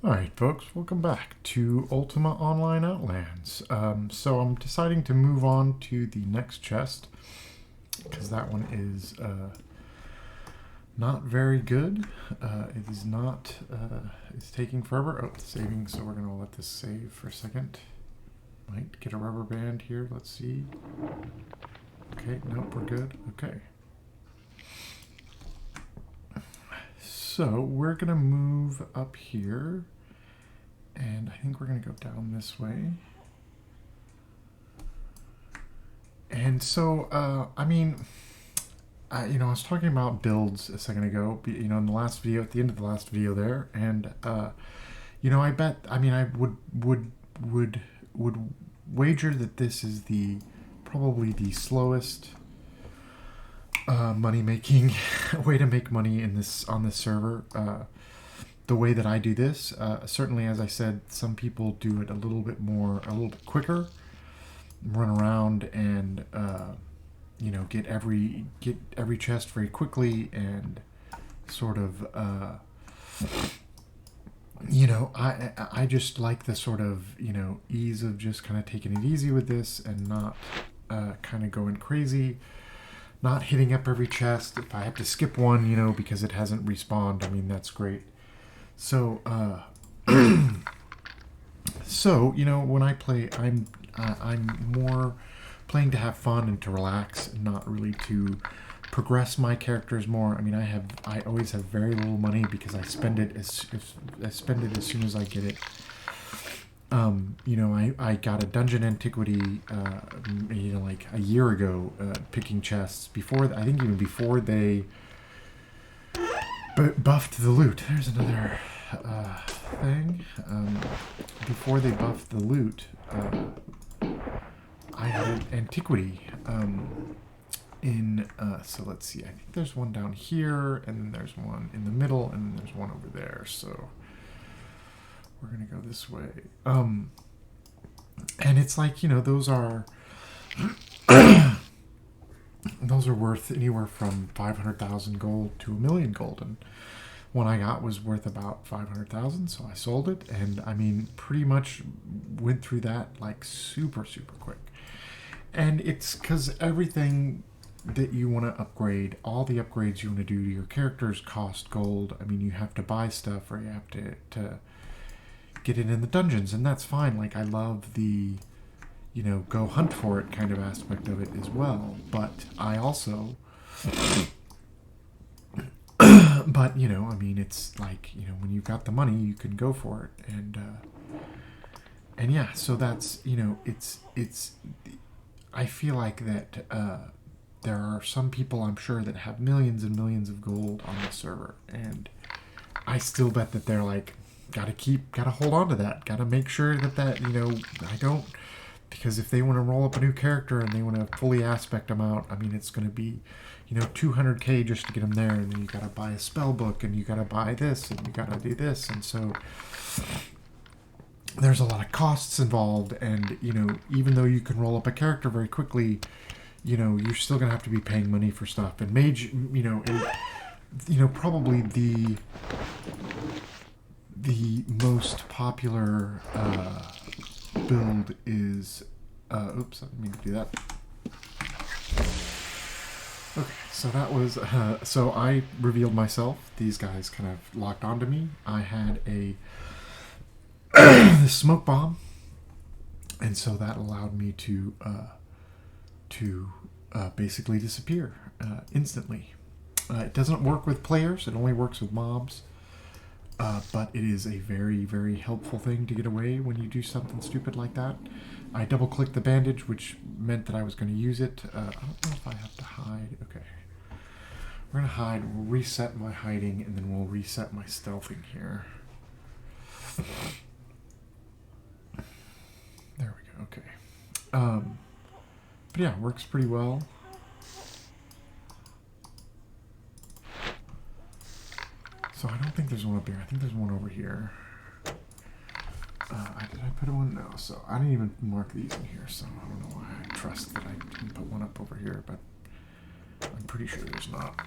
Alright folks, welcome back to Ultima Online Outlands. So I'm deciding to move on to the next chest, because that one is not very good. It is not, it's taking forever. Oh, it's saving, so we're going to let this save for a second. Might get a rubber band here, let's see. Okay, nope, we're good. Okay. So we're going to move up here, and I think we're going to go down this way. And so, I was talking about builds a second ago, in the last video, at the end of the last video there, and, I would wager that this is probably the slowest money-making way to make money on this server. The way that I do this, certainly, as I said, some people do it a little bit quicker, run around and get every chest very quickly, and sort of I just like the sort of ease of just kind of taking it easy with this and not kind of going crazy. Not hitting up every chest. If I have to skip one, because it hasn't respawned, that's great. So, when I play, I'm more playing to have fun and to relax, and not really to progress my characters more. I always have very little money because I spend it as soon as I get it. I got a dungeon antiquity, like a year ago, picking chests before. I think even before they buffed the loot. There's another thing. Before they buffed the loot, I had an antiquity. So let's see. I think there's one down here, and then there's one in the middle, and then there's one over there. So we're gonna go this way. And it's like, those are worth anywhere from 500,000 gold to 1,000,000 gold, and one I got was worth about 500,000, so I sold it, and pretty much went through that like super quick. And it's because everything that you want to upgrade, all the upgrades you want to do to your characters cost gold. You have to buy stuff, or you have to get it in the dungeons, and that's fine. Like, I love the go hunt for it kind of aspect of it as well, but I also it's like, when you've got the money, you can go for it, and yeah, so that's, it's I feel like that there are some people, I'm sure, that have millions and millions of gold on the server, and I still bet that they're like, gotta hold on to that, gotta make sure that I don't, because if they want to roll up a new character and they want to fully aspect them out, it's going to be 200k just to get them there, and then you gotta buy a spell book, and you gotta buy this, and you gotta do this, and so there's a lot of costs involved, and even though you can roll up a character very quickly, you're still gonna have to be paying money for stuff. And mage, probably the most popular build is oops, I didn't mean to do that. Okay, so that was so I revealed myself. These guys kind of locked onto me. I had a smoke bomb, and so that allowed me to basically disappear instantly. It doesn't work with players, it only works with mobs, but it is a very, very helpful thing to get away when you do something stupid like that. I double clicked the bandage, which meant that I was going to use it. I don't know if I have to hide. Okay, we're going to hide. We'll reset my hiding, and then we'll reset my stealthing here. There we go. Okay. But yeah, it works pretty well. So I don't think there's one up here. I think there's one over here. Did I put one? No. So I didn't even mark these in here, so I don't know why I trust that I didn't put one up over here, but I'm pretty sure there's not.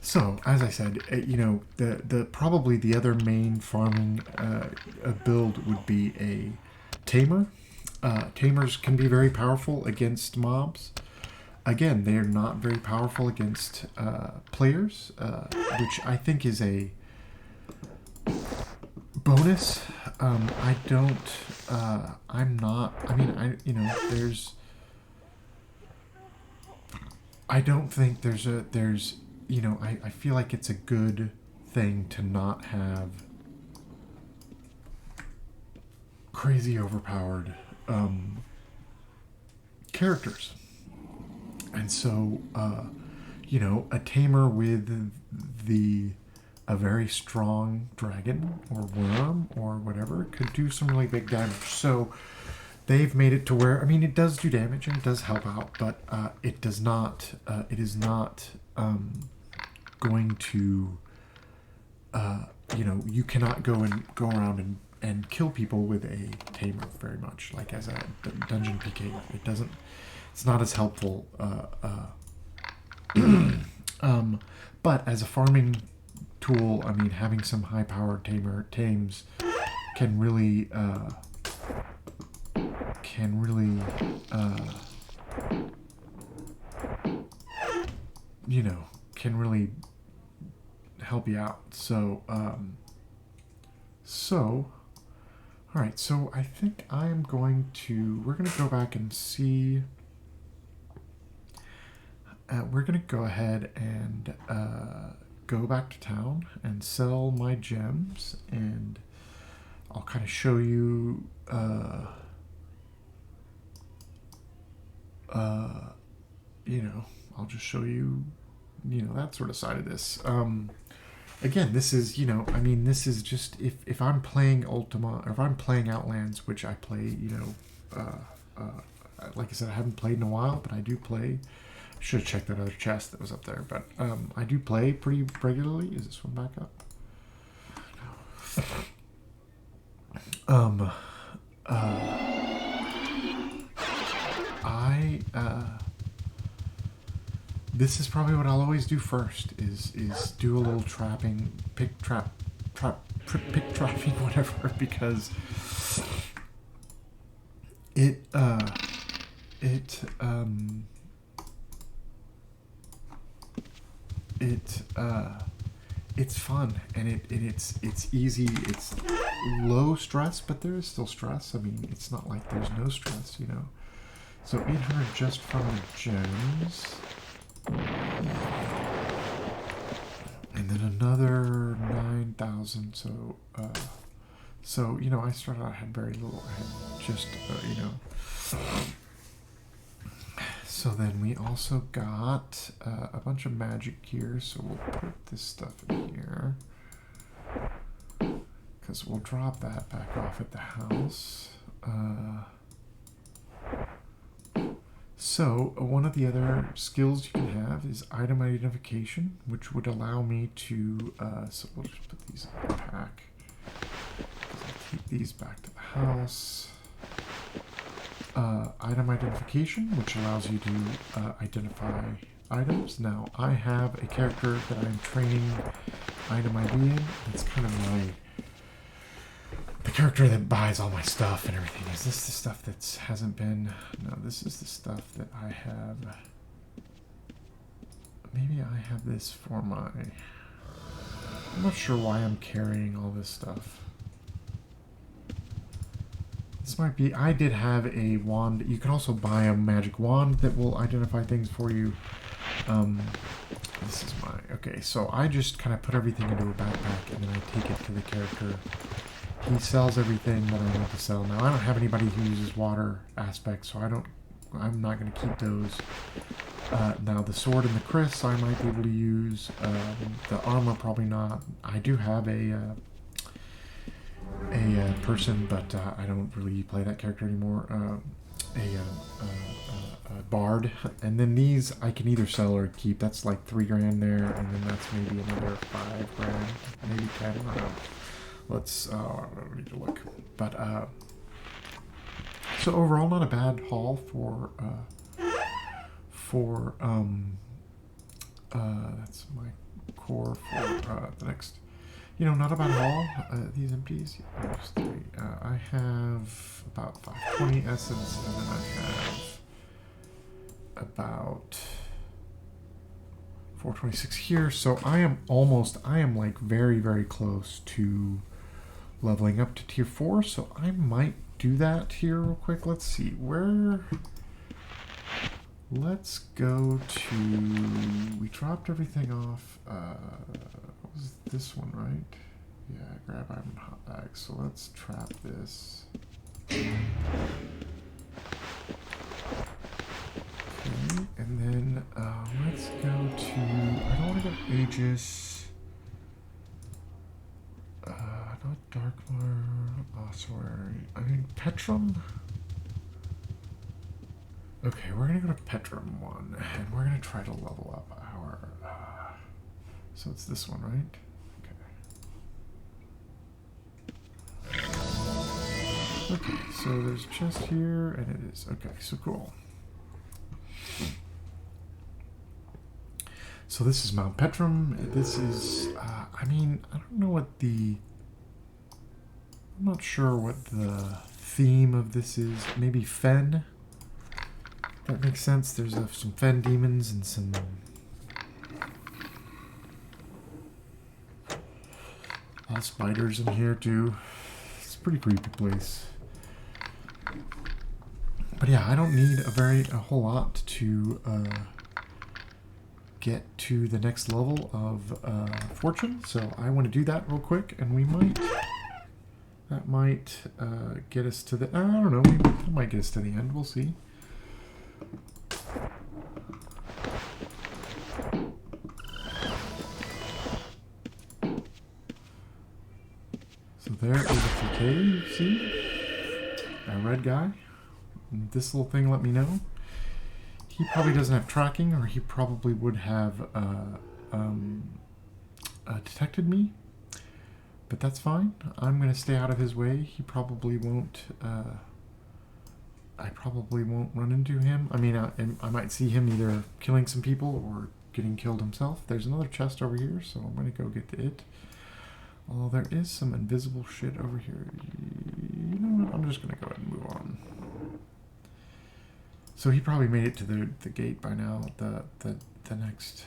So, as I said, the probably the other main farming build would be a tamer. Tamers can be very powerful against mobs. Again, they are not very powerful against players, which I think is a bonus. I don't. I'm not. I mean, there's. I don't think there's. I feel like it's a good thing to not have crazy overpowered characters. And so, a tamer with a very strong dragon or worm or whatever could do some really big damage. So they've made it to where, I mean, it does do damage and it does help out, but it does not. It is not going to. You cannot go around and kill people with a tamer very much, like as a dungeon PK. It doesn't. It's not as helpful. But as a farming tool, I mean, having some high-powered tames can really can really help you out. So all right. So I think we're going to go back and see. We're going to go ahead and go back to town and sell my gems, and I'll kind of show you I'll just show you that sort of side of this. Again, this is this is just if I'm playing Ultima, or if I'm playing Outlands, which I play, like I said, I haven't played in a while, but I do play. Should have checked that other chest that was up there, but I do play pretty regularly. Is this one back up? This is probably what I'll always do first. Is do a little trapping, pick trapping, whatever, because it's fun, and it's easy. It's low stress, but there is still stress. I mean, it's not like there's no stress, So 800 just from the gems, and then another 9,000. So I started out, I had very little. I had just So then we also got a bunch of magic gear, so we'll put this stuff in here, because we'll drop that back off at the house. So one of the other skills you can have is item identification, which would allow me to, so we'll just put these in the pack, because I'll take these back to the house. Item identification, which allows you to identify items. Now, I have a character that I'm training item ID in. It's kind of the character that buys all my stuff and everything. Is this the stuff that hasn't been? No, this is the stuff that I have. Maybe I have this for my. I'm not sure why I'm carrying all this stuff. This might be, I did have a wand. You can also buy a magic wand that will identify things for you. This is okay, so I just kind of put everything into a backpack, and then I take it to the character. He sells everything that I want to sell. Now, I don't have anybody who uses water aspects, so I'm not going to keep those. Now, the sword and the Chris I might be able to use. The armor, probably not. I do have a person, but I don't really play that character anymore. A bard, and then these I can either sell or keep. That's like $3 grand there, and then that's maybe another $5 grand, maybe 10. I don't know. Let's need to look, but so overall, not a bad haul for that's my core for the next. You know, not about all these empties. I have about 520 essence, and then I have about 426 here. So I am like very, very close to leveling up to tier 4. So I might do that here real quick. Let's see where. Let's go to. We dropped everything off. What was this one, right? Yeah, grab item hot bags. So let's trap this. Okay, and then let's go to. I don't want to go Aegis. Not Darkmar, Ossuary. I mean Petrum. Okay, we're gonna go to Petrum 1, and we're gonna try to level up our. So it's this one, right? Okay. Okay, so there's a chest here, and it is okay. So cool. So this is Mount Petrum. This is. I mean, I don't know what the. I'm not sure what the theme of this is. Maybe Fen. That makes sense. There's some Fen demons and some. A lot of spiders in here too. It's a pretty creepy place. But yeah, I don't need a whole lot to get to the next level of fortune. So I want to do that real quick, and we might. That might get us to the. I don't know. That might get us to the end. We'll see. So there is a cave. See, a red guy. And this little thing let me know. He probably doesn't have tracking, or he probably would have detected me. But that's fine. I'm going to stay out of his way. He probably won't. I probably won't run into him. I mean, I might see him either killing some people or getting killed himself. There's another chest over here, so I'm going to go get to it. Although there is some invisible shit over here. You know what? I'm just going to go ahead and move on. So he probably made it to the gate by now. The next.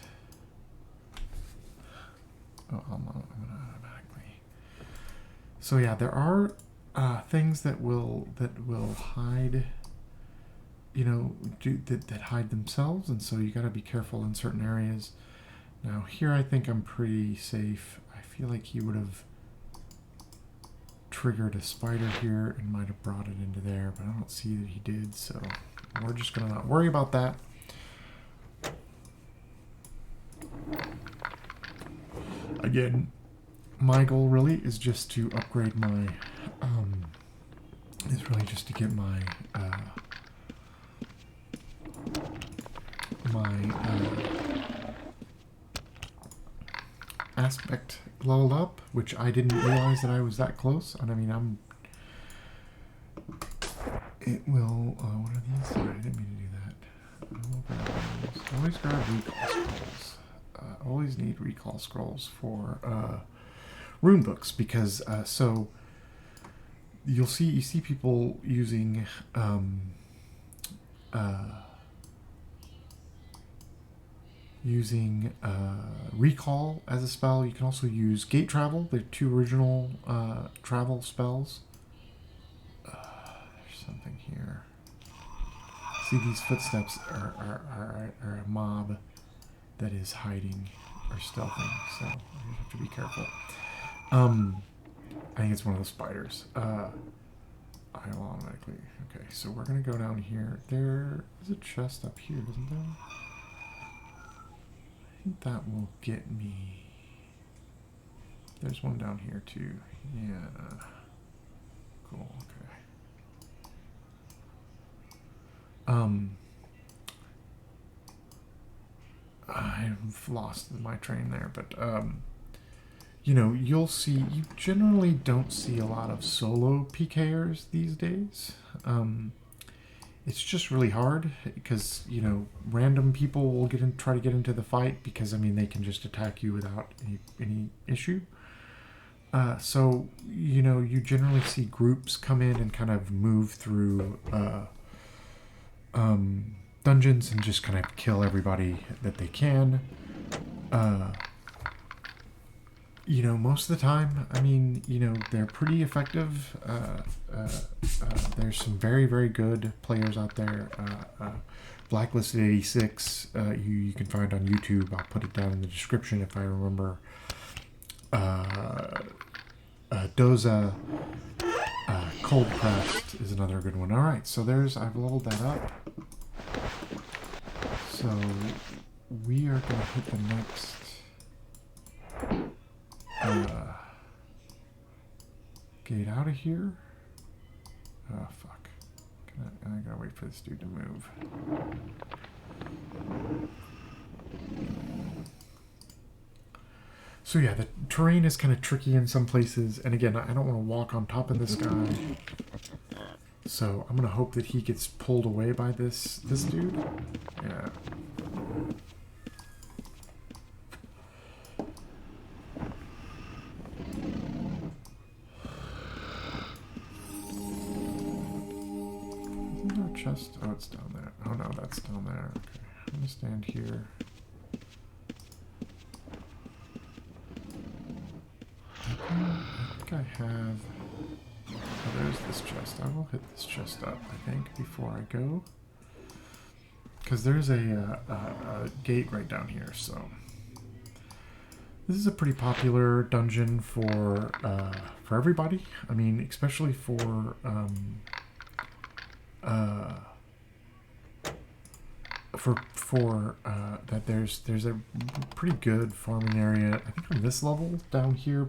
Oh, I'm gonna automatically. So yeah, there are things that will hide. You know, that hide themselves, and so you got to be careful in certain areas. Now here, I think I'm pretty safe. I feel like he would have triggered a spider here and might have brought it into there, but I don't see that he did. So we're just gonna not worry about that. Again, my goal really is just to upgrade my, is really just to get my, aspect leveled up, which I didn't realize that I was that close. And I mean, it will, what are these? Sorry, I didn't mean to do that. I will grab those. Always grab recall scrolls. Always need recall scrolls for rune books, because so you see people using recall as a spell. You can also use gate travel. They're two original travel spells. There's something here. See, these footsteps are a mob that is hiding or stealthing, so you have to be careful. I think it's one of those spiders. I will automatically. Okay, so we're gonna go down here. There is a chest up here, isn't there? I think that will get me. There's one down here too. Yeah. Cool. Okay. I've lost my train there, but you know, you generally don't see a lot of solo PKers these days. it's just really hard because, you know, random people will try to get into the fight because, I mean, they can just attack you without any issue. So, you know, you generally see groups come in and kind of move through dungeons and just kind of kill everybody that they can. You know, most of the time, I mean, you know, they're pretty effective. There's some very, very good players out there. Blacklisted 86, you can find on YouTube. I'll put it down in the description if I remember. Doza, Cold Pressed is another good one. All right, so I've leveled that up. So we are going to hit the next gate out of here. Oh, fuck. I gotta wait for this dude to move. So yeah, the terrain is kind of tricky in some places. And again, I don't want to walk on top of this guy. So I'm going to hope that he gets pulled away by this dude. Yeah. Isn't there a chest? Oh, it's down there. Oh no, that's down there. Okay, I'm going to stand here. I think I have... Oh, there's this chest. I will hit this chest up, I think, before I go. Because there's a gate right down here, so... This is a pretty popular dungeon for everybody. I mean, especially for that there's a pretty good farming area. I think on this level down here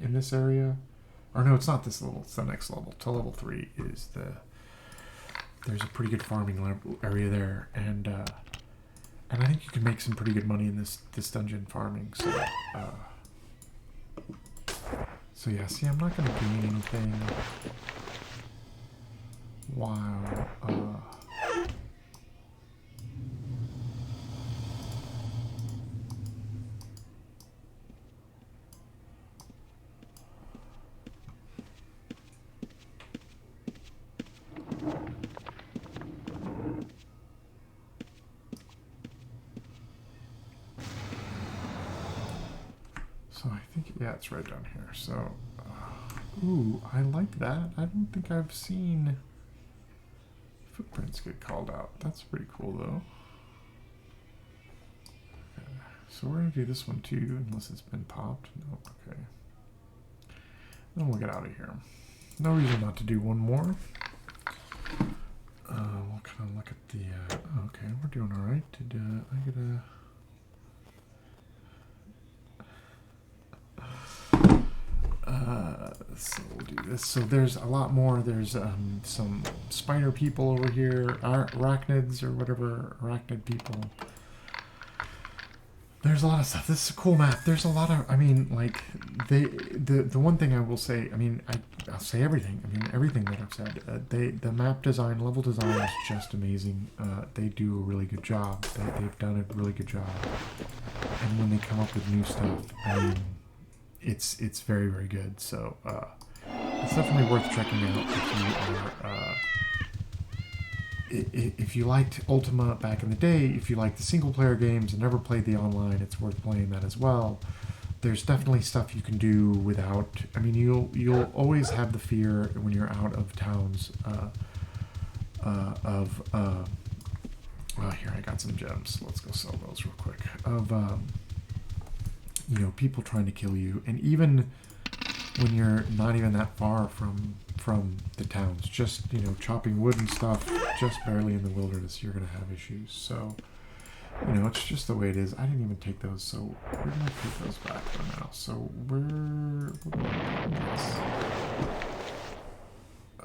in this area, or no, it's not this level. It's the next level. To level 3 is there's a pretty good farming area there, and I think you can make some pretty good money in this dungeon farming. So yeah. See, I'm not going to gain anything while. So I think, yeah, it's right down here. So, ooh, I like that. I don't think I've seen footprints get called out. That's pretty cool, though. Okay. So we're going to do this one, too, unless it's been popped. No, okay. Then we'll get out of here. No reason not to do one more. We'll kind of look at the... okay, we're doing all right. Did I get a... So we'll do this. So there's a lot more. There's some spider people over here, arachnids or whatever, arachnid people. There's a lot of stuff. This is a cool map. There's a lot of, I mean, like, the one thing I will say, I mean, I'll say everything. I mean, everything that I've said. The map design, level design is just amazing. They do a really good job. They've done a really good job. And when they come up with new stuff, I mean, it's very, very good. So it's definitely worth checking out if you liked Ultima back in the day. If you liked the single player games and never played the online, it's worth playing that as well. There's definitely stuff you can do without. I mean, you'll always have the fear when you're out of towns well, here I got some gems. Let's go sell those real quick. You know, people trying to kill you, and even when you're not even that far from the towns, just, you know, chopping wood and stuff, just barely in the wilderness, you're gonna have issues. So, you know, it's just the way it is. I didn't even take those, so we're gonna take those back for now. So we're gonna do this.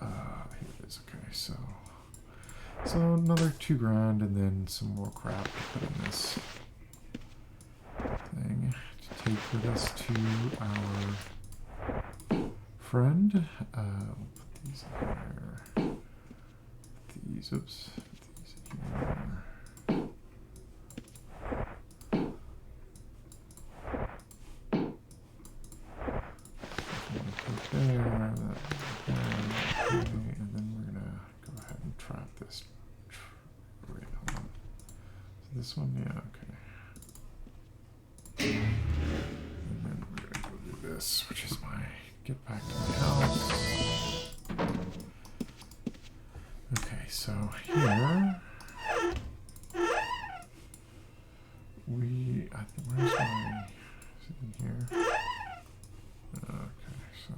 Here it is. Okay, so another 2 grand, and then some more crap to put in this thing. Take with us to our friend. We'll put these in here. these. Oops. Put these in here. Put there, okay, and then we're gonna go ahead and trap this. Wait, hold on. So this one, yeah, okay. And then we're gonna go do this, which is my get back to my house. Okay, so here where's my, is it in here? Okay, so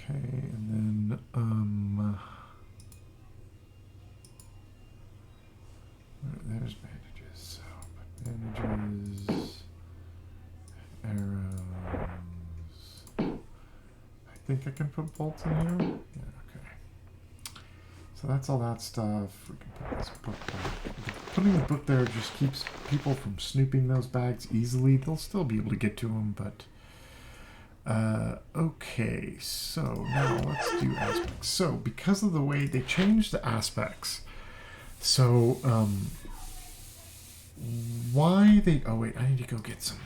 and then there's bandages. So bandages, arrows. I think I can put bolts in here. Yeah, okay. So that's all that stuff. We can put this book back. Putting the book there just keeps people from snooping those bags easily. They'll still be able to get to them, but okay, so now let's do aspects. So because of the way they changed the aspects, so why they, oh wait, I need to go get some,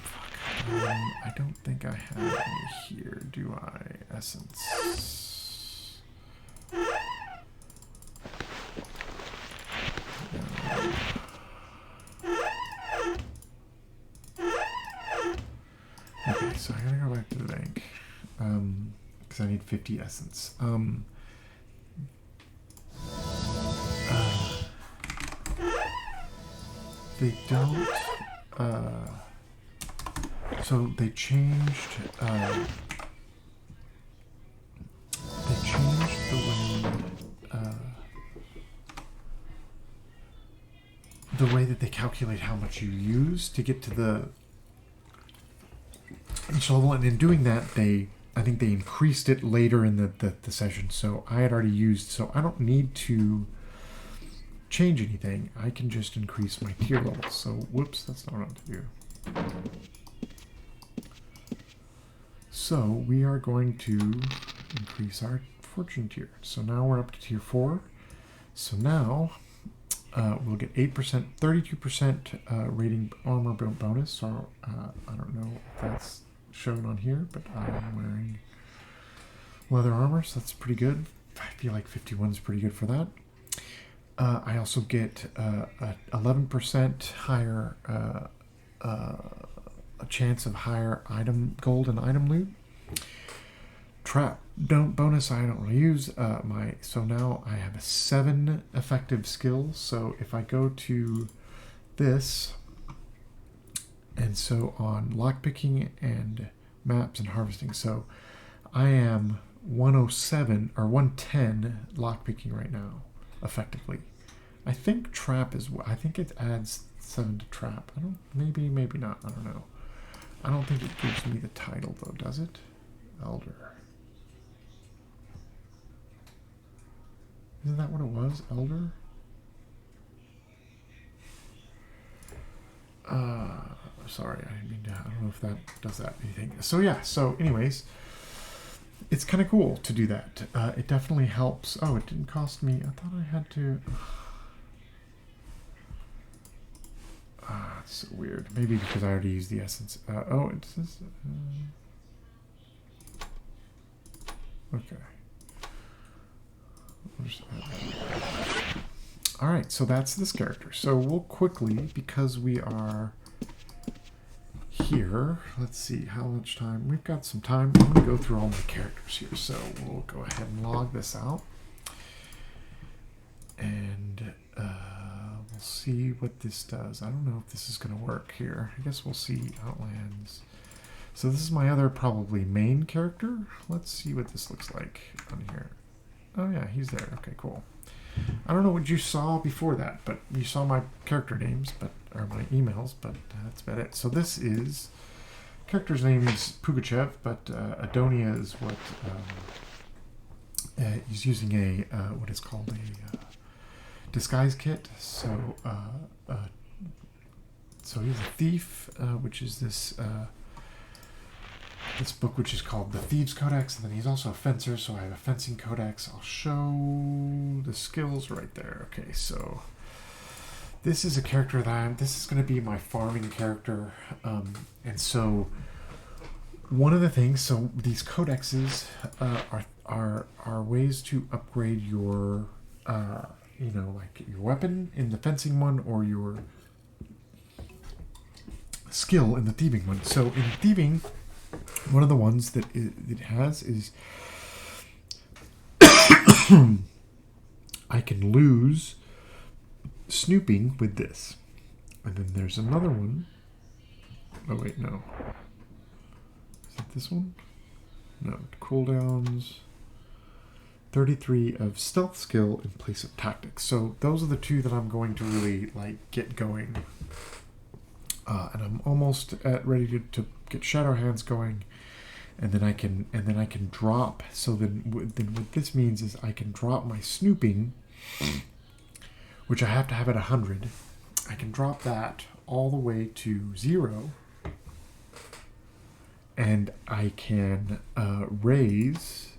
I don't think I have any here, do I? Essence. Okay, so I gotta go back to the bank because I need 50 essence. They don't. So they changed. The way that they calculate how much you use to get to the each level, and in doing that, I think they increased it later in the session. So I had already used, so I don't need to change anything. I can just increase my tier level. So whoops, that's not what I want to do. So we are going to increase our fortune tier. So now we're up to tier 4. So now we'll get 8%, 32% rating armor bonus. So I don't know if that's shown on here, but I'm wearing leather armor, so that's pretty good. I feel like 51 is pretty good for that. I also get 11% higher a chance of higher gold and item loot. Trap bonus I don't really use. So now I have a 7 effective skills. So if I go to this, and so on lockpicking and maps and harvesting, so I am 107 or 110 lockpicking right now, effectively. I think trap is. I think it adds 7 to trap. I don't. Maybe not. I don't know. I don't think it gives me the title though, does it? Elder. Isn't that what it was? Elder? Sorry, I didn't mean to. I don't know if that does that anything. So yeah, so anyways, it's kind of cool to do that. It definitely helps. Oh, it didn't cost me. I thought I had to. It's so weird. Maybe because I already used the essence. Oh, it says. Okay. All right, so that's this character. So we'll quickly, because we are here, let's see how much time. We've got some time. I'm going to go through all my characters here. So we'll go ahead and log this out. And we'll see what this does. I don't know if this is going to work here. I guess we'll see. Outlands. So this is my other probably main character. Let's see what this looks like on here. Oh yeah, he's there. Okay, cool. I don't know what you saw before that, but you saw my character names, or my emails, but that's about it. So this is, character's name is Pugachev, but Adonia is what, he's using a, what is called a disguise kit. So, so he's a thief, which is this, this book, which is called the Thieves Codex, and then he's also a fencer, so I have a fencing codex. I'll show the skills right there. Okay, so this is a character this is going to be my farming character, and so one of the things, so these codexes are ways to upgrade your, like your weapon in the fencing one or your skill in the thieving one. So in thieving, one of the ones that it has is I can lose snooping with this. And then there's another one. Oh wait, no. Is it this one? No, cooldowns. 33 of stealth skill in place of tactics. So those are the two that I'm going to really get going. And I'm almost ready to get Shadow Hands going, and then I can drop. So then what this means is I can drop my snooping, which I have to have at 100. I can drop that all the way to 0, and I can raise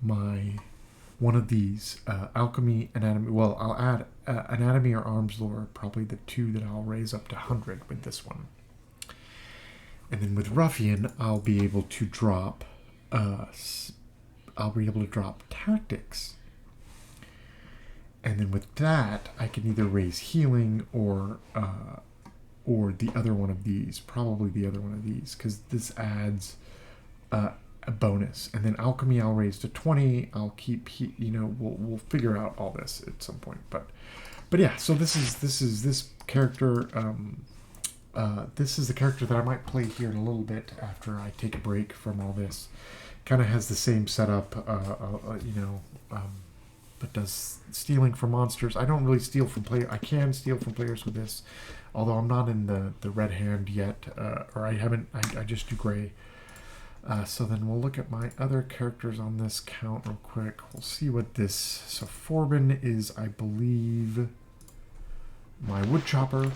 my one of these, alchemy, anatomy. Well, I'll add anatomy or arms lore, probably the two that I'll raise up to 100 with this one. And then with ruffian, I'll be able to drop tactics. And then with that, I can either raise healing or the other one of these, probably the other one of these, because this adds a bonus. And then alchemy I'll raise to 20. I'll keep we'll figure out all this at some point, but yeah, so this character, this is the character that I might play here in a little bit after I take a break from all this. Kind of has the same setup, but does stealing from monsters. I don't really steal from players. I can steal from players with this, although I'm not in the red hand yet, or I just do gray. So then we'll look at my other characters on this count real quick. We'll see what this... So Forbin is, I believe, my woodchopper.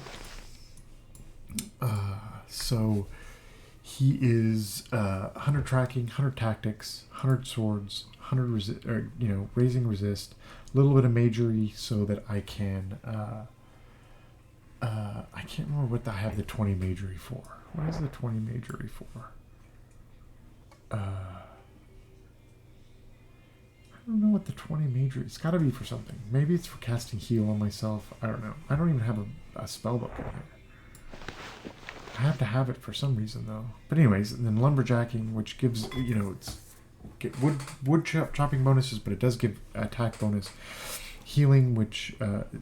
So he is 100 tracking, 100 tactics, 100 swords, 100 raising resist, a little bit of magery so that I can... I can't remember what I have the 20 magery for. What is the 20 magery for? I don't know what the 20 major... It's got to be for something. Maybe it's for casting heal on myself. I don't know. I don't even have a spellbook in here. I have to have it for some reason, though. But anyways, and then lumberjacking, which gives, it's get wood chopping bonuses, but it does give attack bonus. Healing, which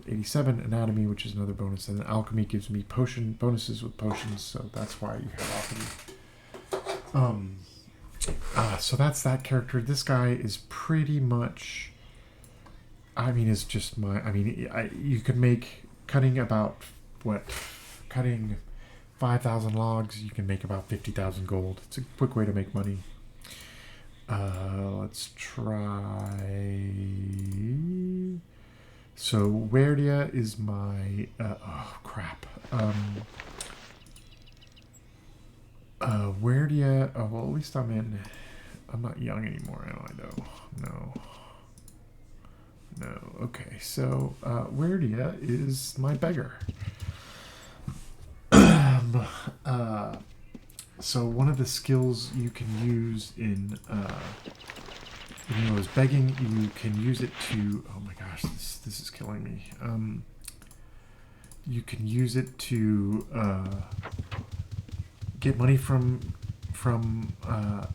87. Anatomy, which is another bonus. And then alchemy gives me potion bonuses with potions, so that's why you have alchemy. So that's that character. This guy is pretty much... is just my... you could make... Cutting 5,000 logs, you can make about 50,000 gold. It's a quick way to make money. Let's try... So, Werdia is my... Werdia... Oh, well, at least I'm not young anymore, am I, though? No. Okay, so, Werdia is my beggar. So one of the skills you can use in... is begging. You can use it to... Oh my gosh, this is killing me. You can use it to... get money from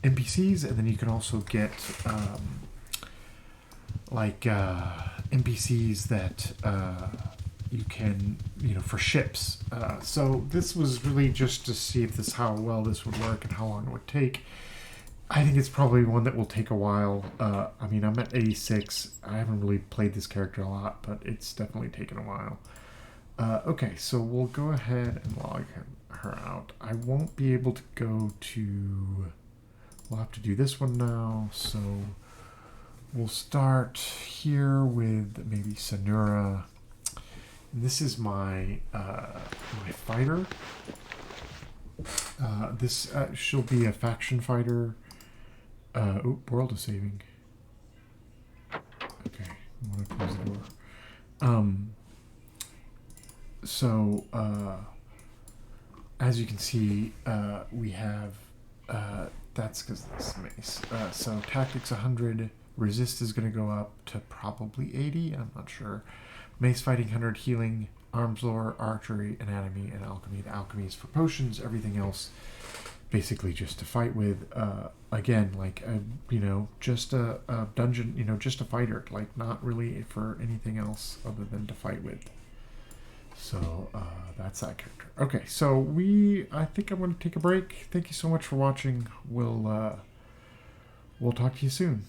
NPCs, and then you can also get NPCs that you can for ships. So this was really just to see if how well this would work and how long it would take. I think it's probably one that will take a while. I'm at 86. I haven't really played this character a lot, but it's definitely taken a while. Okay, so we'll go ahead and log her out. I won't be able to go to... We'll have to do this one now, so we'll start here with maybe Sanura, This is my my fighter. This she'll be a faction fighter. World is saving. Okay, I want to close the door. So as you can see, we have that's because this mace. So tactics 100. Resist is going to go up to probably 80. I'm not sure. Mace fighting 100, healing, arms lore, archery, anatomy, and alchemy. The alchemy is for potions. Everything else, basically, just to fight with. Again, like just a dungeon. Just a fighter. Like not really for anything else other than to fight with. So that's that character. Okay, so I think I'm going to take a break. Thank you so much for watching. We'll talk to you soon.